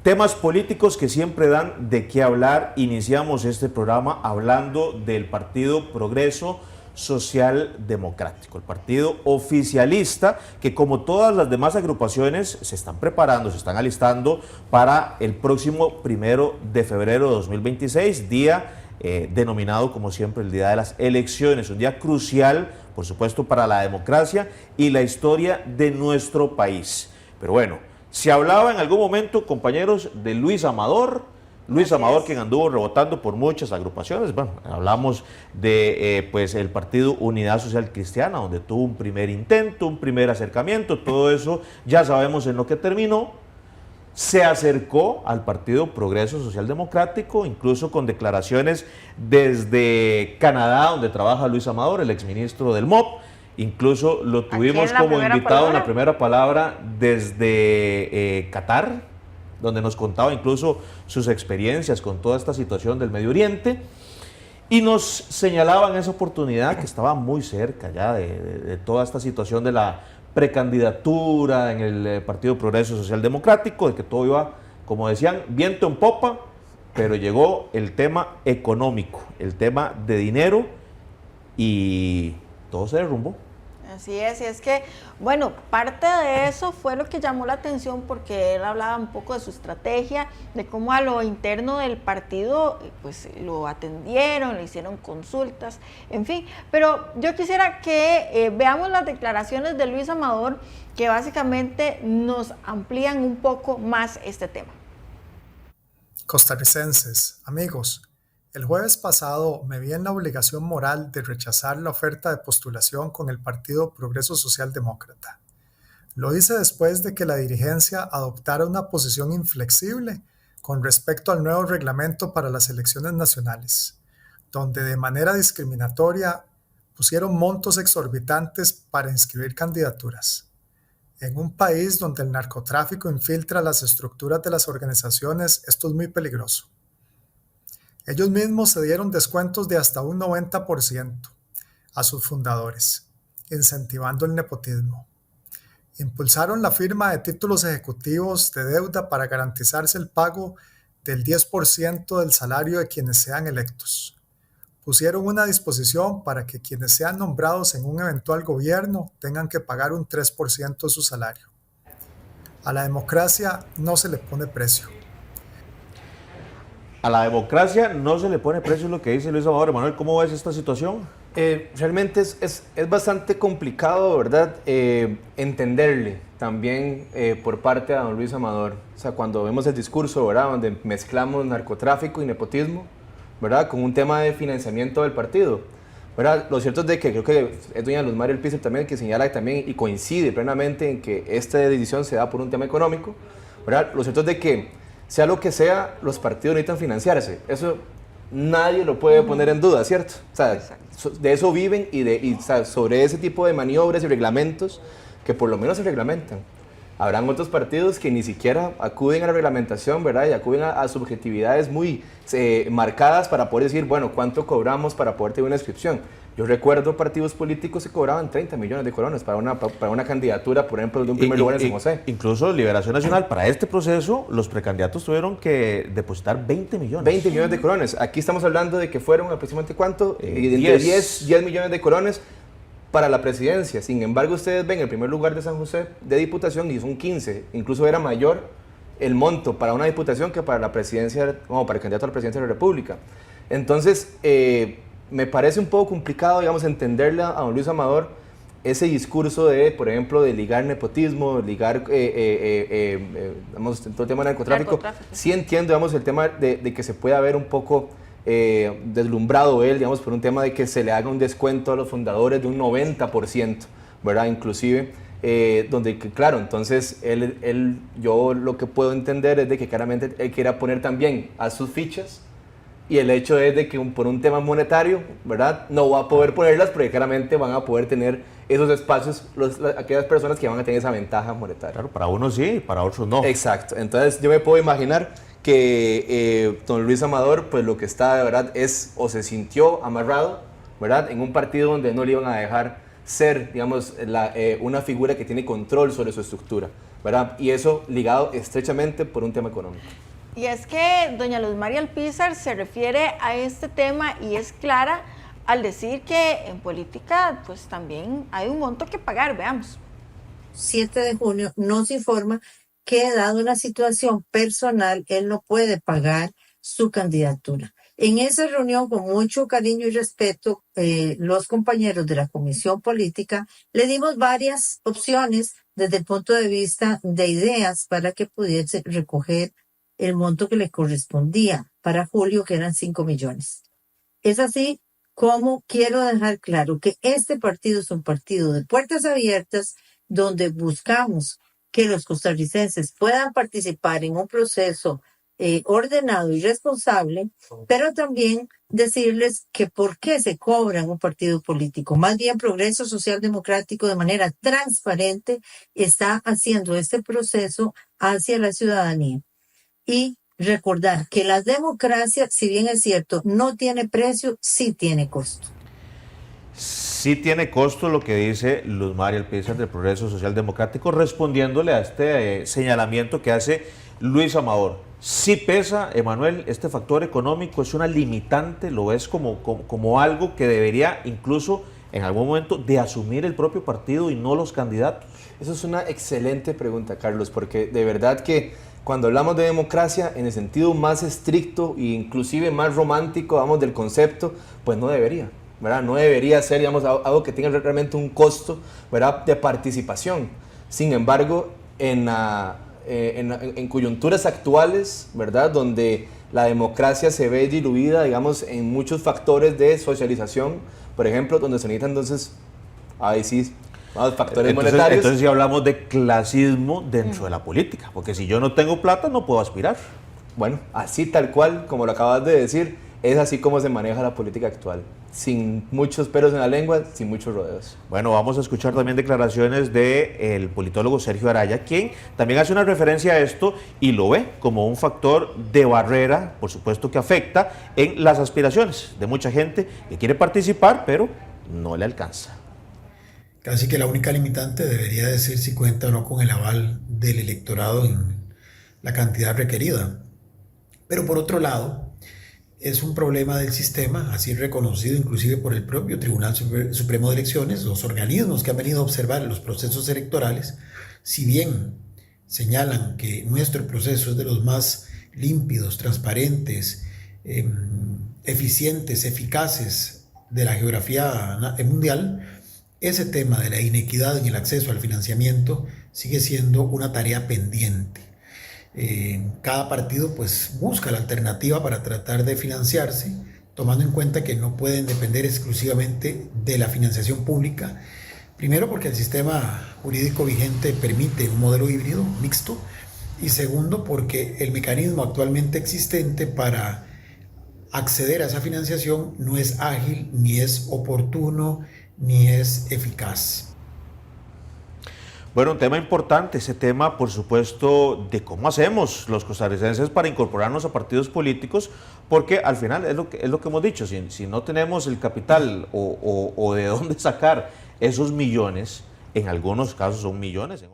Temas políticos que siempre dan de qué hablar. Iniciamos este programa hablando del Partido Progreso Social Democrático, el partido oficialista que, como todas las demás agrupaciones, se están preparando, se están alistando para el próximo 1 de febrero de 2026, día denominado como siempre el día de las elecciones, un día crucial, por supuesto, para la democracia y la historia de nuestro país. Pero bueno, se hablaba en algún momento, compañeros, de Luis Amador, quien anduvo rebotando por muchas agrupaciones. Bueno, hablamos de pues el Partido Unidad Social Cristiana, donde tuvo un primer intento, un primer acercamiento, todo eso ya sabemos en lo que terminó. Se acercó al Partido Progreso Social Democrático, incluso con declaraciones desde Canadá, donde trabaja Luis Amador, el exministro del MOP. Incluso lo tuvimos como invitado en la primera palabra desde Qatar, donde nos contaba incluso sus experiencias con toda esta situación del Medio Oriente, y nos señalaba en esa oportunidad que estaba muy cerca ya de toda esta situación de la precandidatura en el Partido Progreso Social Democrático, de que todo iba, como decían, viento en popa, pero llegó el tema económico, el tema de dinero, y todo se derrumbó. Así es, y es que, bueno, parte de eso fue lo que llamó la atención, porque él hablaba un poco de su estrategia, de cómo a lo interno del partido, pues lo atendieron, le hicieron consultas, en fin. Pero yo quisiera que veamos las declaraciones de Luis Amador, que básicamente nos amplían un poco más este tema. Costarricenses, amigos, el jueves pasado me vi en la obligación moral de rechazar la oferta de postulación con el Partido Progreso Social Demócrata. Lo hice después de que la dirigencia adoptara una posición inflexible con respecto al nuevo reglamento para las elecciones nacionales, donde de manera discriminatoria pusieron montos exorbitantes para inscribir candidaturas. En un país donde el narcotráfico infiltra las estructuras de las organizaciones, esto es muy peligroso. Ellos mismos se dieron descuentos de hasta un 90% a sus fundadores, incentivando el nepotismo. Impulsaron la firma de títulos ejecutivos de deuda para garantizarse el pago del 10% del salario de quienes sean electos. Pusieron una disposición para que quienes sean nombrados en un eventual gobierno tengan que pagar un 3% de su salario. A la democracia no se le pone precio. A la democracia no se le pone precio, es lo que dice Luis Amador. Manuel, ¿cómo ves esta situación? Realmente es bastante complicado, ¿verdad? Entenderle también por parte de don Luis Amador. O sea, cuando vemos el discurso, ¿verdad?, donde mezclamos narcotráfico y nepotismo, ¿verdad?, con un tema de financiamiento del partido, ¿verdad? Lo cierto es de que creo que es doña Luz María Alpizar también que señala también y coincide plenamente en que esta decisión se da por un tema económico, ¿verdad? Lo cierto es de que sea lo que sea, los partidos necesitan financiarse. Eso nadie lo puede poner en duda, ¿cierto? O sea, de eso viven y o sea, sobre ese tipo de maniobras y reglamentos que por lo menos se reglamentan. Habrán otros partidos que ni siquiera acuden a la reglamentación, ¿verdad? Y acuden a subjetividades muy marcadas para poder decir, bueno, ¿cuánto cobramos para poder tener una inscripción? Yo recuerdo partidos políticos que cobraban 30 millones de colones para una candidatura, por ejemplo, de un primer lugar en San José. Incluso Liberación Nacional, para este proceso, los precandidatos tuvieron que depositar 20 millones. 20 millones de colones. Aquí estamos hablando de que fueron aproximadamente, ¿cuánto? Entre 10 millones de colones para la presidencia. Sin embargo, ustedes ven el primer lugar de San José de diputación y son 15. Incluso era mayor el monto para una diputación que para la presidencia, como para el candidato a la presidencia de la República. Entonces, me parece un poco complicado, digamos, entenderle a don Luis Amador ese discurso de, por ejemplo, de ligar nepotismo, ligar, digamos, todo el tema del narcotráfico. Sí entiendo, digamos, el tema de que se pueda ver un poco deslumbrado él, digamos, por un tema de que se le haga un descuento a los fundadores de un 90%, ¿verdad? Inclusive, donde, claro, entonces yo lo que puedo entender es de que claramente él quiera poner también a sus fichas. Y el hecho es de que por un tema monetario, ¿verdad?, no va a poder ponerlas porque claramente van a poder tener esos espacios aquellas personas que van a tener esa ventaja monetaria. Claro, para unos sí, para otros no. Exacto. Entonces yo me puedo imaginar que don Luis Amador, pues lo que está de verdad es, o se sintió amarrado, ¿verdad?, en un partido donde no le iban a dejar ser, digamos, una figura que tiene control sobre su estructura. ¿verdad? Y eso ligado estrechamente por un tema económico. Y es que doña Luz María Alpizar se refiere a este tema y es clara al decir que en política pues también hay un monto que pagar, veamos. 7 de junio nos informa que dado una situación personal, él no puede pagar su candidatura. En esa reunión, con mucho cariño y respeto, los compañeros de la Comisión Política le dimos varias opciones desde el punto de vista de ideas para que pudiese recoger el monto que le correspondía para julio, que eran 5 millones. Es así como quiero dejar claro que este partido es un partido de puertas abiertas, donde buscamos que los costarricenses puedan participar en un proceso ordenado y responsable, pero también decirles que por qué se cobra en un partido político. Más bien, Progreso Social Democrático de manera transparente está haciendo este proceso hacia la ciudadanía. Y recordar que la democracia, si bien es cierto, no tiene precio, sí tiene costo. Sí tiene costo lo que dice Luz María Alpizar del Progreso Social Democrático, respondiéndole a este señalamiento que hace Luis Amador. Sí pesa, Emanuel, este factor económico es una limitante, lo ves como algo que debería incluso en algún momento de asumir el propio partido y no los candidatos. Eso es una excelente pregunta, Carlos, porque de verdad que cuando hablamos de democracia en el sentido más estricto e inclusive más romántico, vamos, del concepto, pues no debería, ¿verdad? No debería ser, digamos, algo que tenga realmente un costo, ¿verdad?, de participación. Sin embargo, en coyunturas actuales, ¿verdad?, donde la democracia se ve diluida, digamos, en muchos factores de socialización, por ejemplo, donde se necesitan entonces, ahí sí, factores monetarios. Entonces sí hablamos de clasismo dentro de la política, porque si yo no tengo plata no puedo aspirar. Bueno, así tal cual, como lo acabas de decir, es así como se maneja la política actual, sin muchos pelos en la lengua, sin muchos rodeos. Bueno, vamos a escuchar también declaraciones del politólogo Sergio Araya, quien también hace una referencia a esto y lo ve como un factor de barrera, por supuesto que afecta en las aspiraciones de mucha gente que quiere participar, pero no le alcanza. Casi que la única limitante debería decir si cuenta o no con el aval del electorado en la cantidad requerida. Pero por otro lado, es un problema del sistema, así reconocido inclusive por el propio Tribunal Supremo de Elecciones, los organismos que han venido a observar los procesos electorales, si bien señalan que nuestro proceso es de los más límpidos, transparentes, eficientes, eficaces de la geografía mundial, ese tema de la inequidad en el acceso al financiamiento sigue siendo una tarea pendiente. Cada partido pues busca la alternativa para tratar de financiarse, tomando en cuenta que no pueden depender exclusivamente de la financiación pública. Primero, porque el sistema jurídico vigente permite un modelo híbrido mixto, y segundo, porque el mecanismo actualmente existente para acceder a esa financiación no es ágil, ni es oportuno, ni es eficaz. Bueno, un tema importante, ese tema, por supuesto, de cómo hacemos los costarricenses para incorporarnos a partidos políticos, porque al final es lo que hemos dicho, si no tenemos el capital o de dónde sacar esos millones, en algunos casos son millones.